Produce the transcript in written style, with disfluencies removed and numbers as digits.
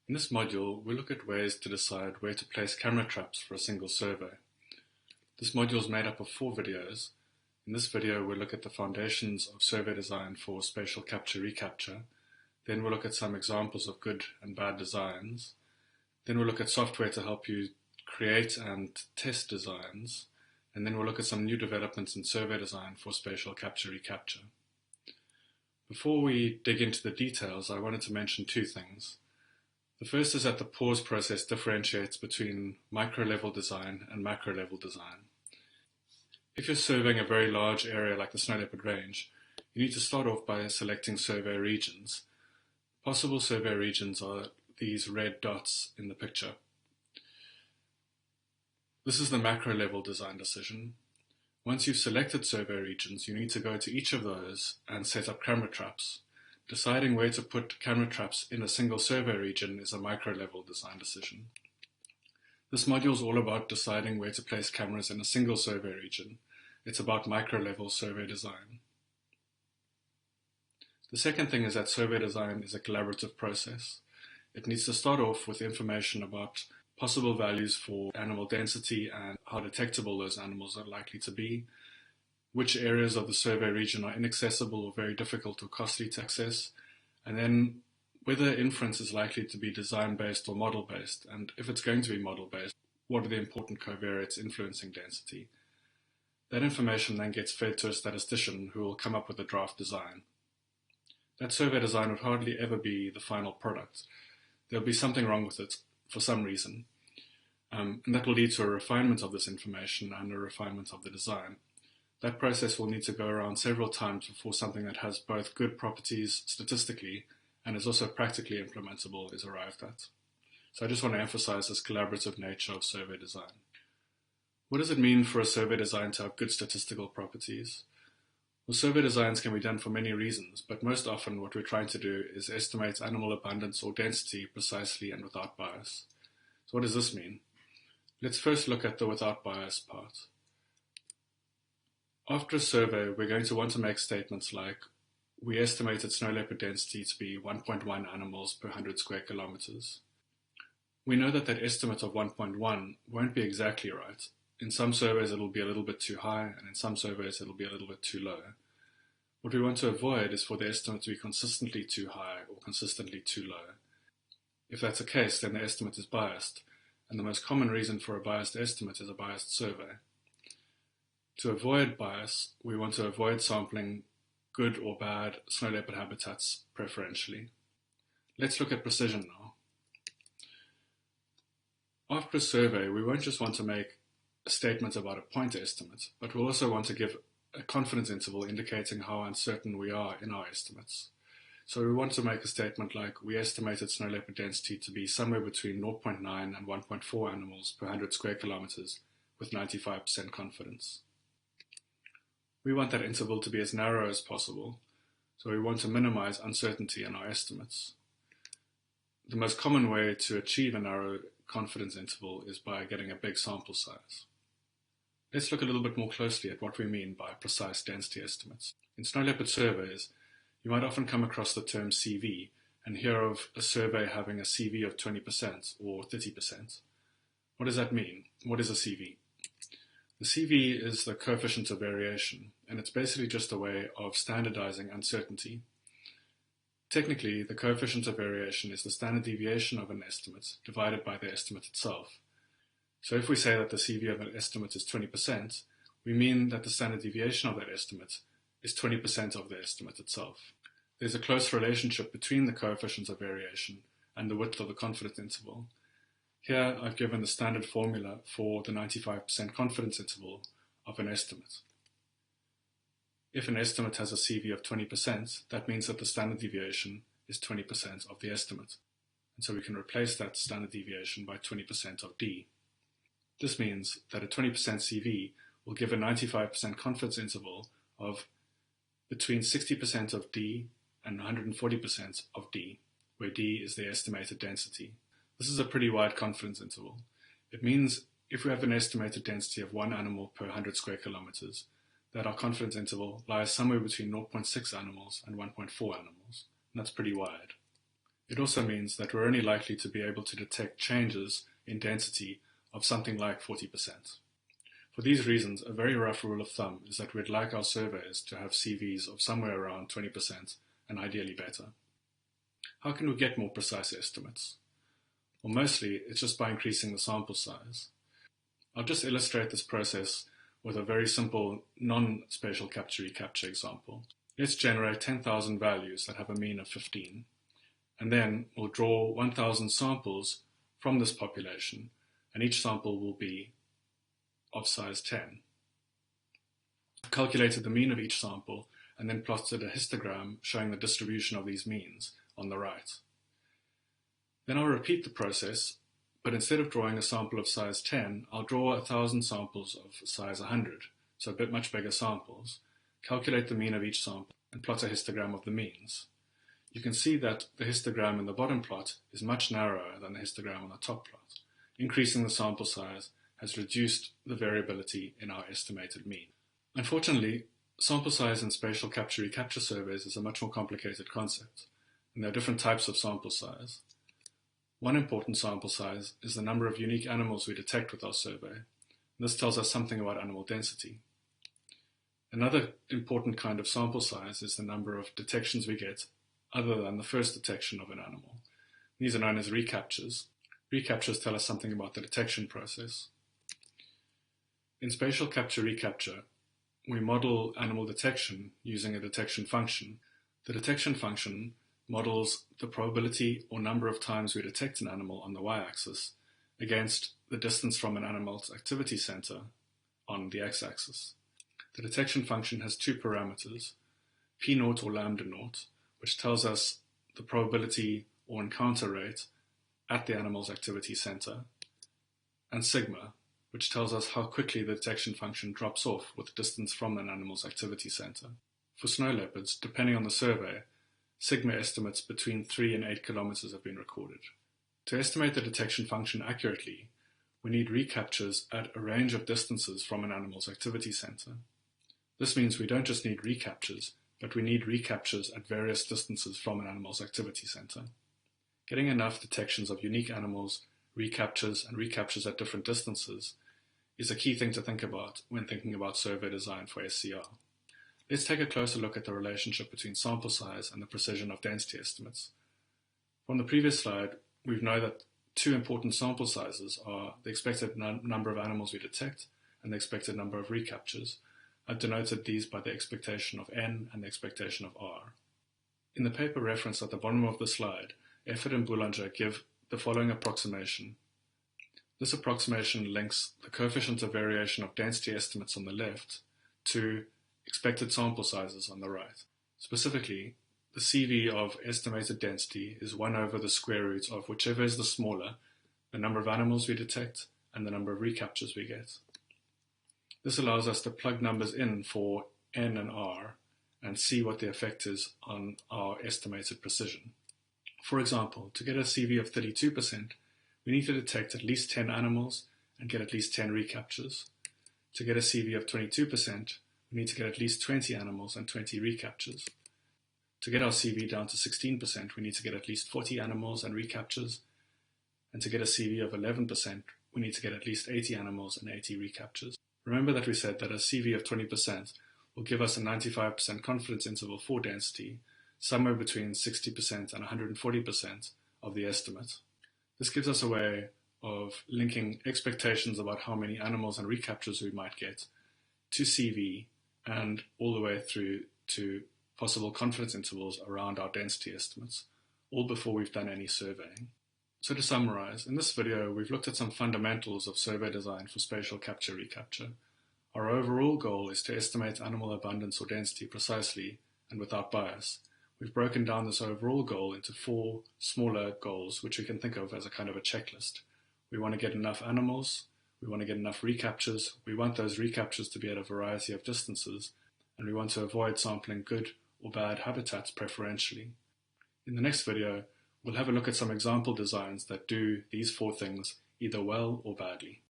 In this module, we'll look at ways to decide where to place camera traps for a single survey. This module is made up of 4 videos. In this video, we'll look at the foundations of survey design for spatial capture-recapture. Then we'll look at some examples of good and bad designs. Then we'll look at software to help you create and test designs. And then we'll look at some new developments in survey design for spatial capture-recapture. Before we dig into the details, I wanted to mention 2 things. The first is that the pause process differentiates between micro-level design and macro-level design. If you're surveying a very large area like the Snow Leopard Range, you need to start off by selecting survey regions. Possible survey regions are these red dots in the picture. This is the macro-level design decision. Once you've selected survey regions, you need to go to each of those and set up camera traps. Deciding where to put camera traps in a single survey region is a micro-level design decision. This module is all about deciding where to place cameras in a single survey region. It's about micro-level survey design. The second thing is that survey design is a collaborative process. It needs to start off with information about possible values for animal density and how detectable those animals are likely to be, which areas of the survey region are inaccessible or very difficult or costly to access, and then whether inference is likely to be design-based or model-based, and if it's going to be model-based, what are the important covariates influencing density. That information then gets fed to a statistician who will come up with a draft design. That survey design would hardly ever be the final product. There'll be something wrong with it for some reason, and that will lead to a refinement of this information and a refinement of the design. That process will need to go around several times before something that has both good properties statistically and is also practically implementable is arrived at. So I just want to emphasize this collaborative nature of survey design. What does it mean for a survey design to have good statistical properties? Well, survey designs can be done for many reasons, but most often what we're trying to do is estimate animal abundance or density precisely and without bias. So what does this mean? Let's first look at the without bias part. After a survey, we're going to want to make statements like, we estimated snow leopard density to be 1.1 animals per 100 square kilometers. We know that that estimate of 1.1 won't be exactly right. In some surveys it'll be a little bit too high, and in some surveys it'll be a little bit too low. What we want to avoid is for the estimate to be consistently too high or consistently too low. If that's the case, then the estimate is biased, and the most common reason for a biased estimate is a biased survey. To avoid bias, we want to avoid sampling good or bad snow leopard habitats preferentially. Let's look at precision now. After a survey, we won't just want to make a statement about a point estimate, but we'll also want to give a confidence interval indicating how uncertain we are in our estimates. So we want to make a statement like, we estimated snow leopard density to be somewhere between 0.9 and 1.4 animals per 100 square kilometers with 95% confidence. We want that interval to be as narrow as possible, so we want to minimize uncertainty in our estimates. The most common way to achieve a narrow confidence interval is by getting a big sample size. Let's look a little bit more closely at what we mean by precise density estimates. In snow leopard surveys, you might often come across the term CV and hear of a survey having a CV of 20% or 30%. What does that mean? What is a CV? The CV is the coefficient of variation, and it's basically just a way of standardizing uncertainty. Technically, the coefficient of variation is the standard deviation of an estimate divided by the estimate itself. So if we say that the CV of an estimate is 20%, we mean that the standard deviation of that estimate is 20% of the estimate itself. There's a close relationship between the coefficients of variation and the width of the confidence interval. Here I've given the standard formula for the 95% confidence interval of an estimate. If an estimate has a CV of 20%, that means that the standard deviation is 20% of the estimate. And so we can replace that standard deviation by 20% of D. This means that a 20% CV will give a 95% confidence interval of between 60% of D and 140% of D, where D is the estimated density. This is a pretty wide confidence interval. It means if we have an estimated density of 1 animal per 100 square kilometers, that our confidence interval lies somewhere between 0.6 animals and 1.4 animals, and that's pretty wide. It also means that we're only likely to be able to detect changes in density of something like 40%. For these reasons, a very rough rule of thumb is that we'd like our surveys to have CVs of somewhere around 20% and ideally better. How can we get more precise estimates? Well, mostly it's just by increasing the sample size. I'll just illustrate this process with a very simple non-spatial capture-recapture example. Let's generate 10,000 values that have a mean of 15, and then we'll draw 1,000 samples from this population, and each sample will be of size 10. I've calculated the mean of each sample and then plotted a histogram showing the distribution of these means on the right. Then I'll repeat the process, but instead of drawing a sample of size 10, I'll draw 1,000 samples of size 100, so a bit much bigger samples, calculate the mean of each sample, and plot a histogram of the means. You can see that the histogram in the bottom plot is much narrower than the histogram on the top plot. Increasing the sample size has reduced the variability in our estimated mean. Unfortunately, sample size in spatial capture-recapture surveys is a much more complicated concept, and there are different types of sample size. One important sample size is the number of unique animals we detect with our survey. This tells us something about animal density. Another important kind of sample size is the number of detections we get other than the first detection of an animal. These are known as recaptures. Recaptures tell us something about the detection process. In spatial capture-recapture, we model animal detection using a detection function. The detection function models the probability or number of times we detect an animal on the y-axis against the distance from an animal's activity center on the x-axis. The detection function has two parameters, p0 or lambda naught, which tells us the probability or encounter rate at the animal's activity center, and sigma, which tells us how quickly the detection function drops off with distance from an animal's activity center. For snow leopards, depending on the survey, sigma estimates between 3 and 8 kilometers have been recorded. To estimate the detection function accurately, we need recaptures at a range of distances from an animal's activity center. This means we don't just need recaptures, but we need recaptures at various distances from an animal's activity center. Getting enough detections of unique animals, recaptures, and recaptures at different distances is a key thing to think about when thinking about survey design for SCR. Let's take a closer look at the relationship between sample size and the precision of density estimates. From the previous slide, we know that two important sample sizes are the expected number of animals we detect and the expected number of recaptures. I've denoted these by the expectation of n and the expectation of r. In the paper reference at the bottom of the slide, Efford and Boulanger give the following approximation. This approximation links the coefficient of variation of density estimates on the left to expected sample sizes on the right. Specifically, the CV of estimated density is 1 over the square root of whichever is the smaller, the number of animals we detect, and the number of recaptures we get. This allows us to plug numbers in for n and r and see what the effect is on our estimated precision. For example, to get a CV of 32%, we need to detect at least 10 animals and get at least 10 recaptures. To get a CV of 22%, we need to get at least 20 animals and 20 recaptures. To get our CV down to 16%, we need to get at least 40 animals and recaptures. And to get a CV of 11%, we need to get at least 80 animals and 80 recaptures. Remember that we said that a CV of 20% will give us a 95% confidence interval for density, somewhere between 60% and 140% of the estimate. This gives us a way of linking expectations about how many animals and recaptures we might get to CV and all the way through to possible confidence intervals around our density estimates, all before we've done any surveying. So to summarize, in this video we've looked at some fundamentals of survey design for spatial capture-recapture. Our overall goal is to estimate animal abundance or density precisely and without bias. We've broken down this overall goal into 4 smaller goals, which we can think of as a kind of a checklist. We want to get enough animals, we want to get enough recaptures, we want those recaptures to be at a variety of distances, and we want to avoid sampling good or bad habitats preferentially. In the next video, we'll have a look at some example designs that do these 4 things either well or badly.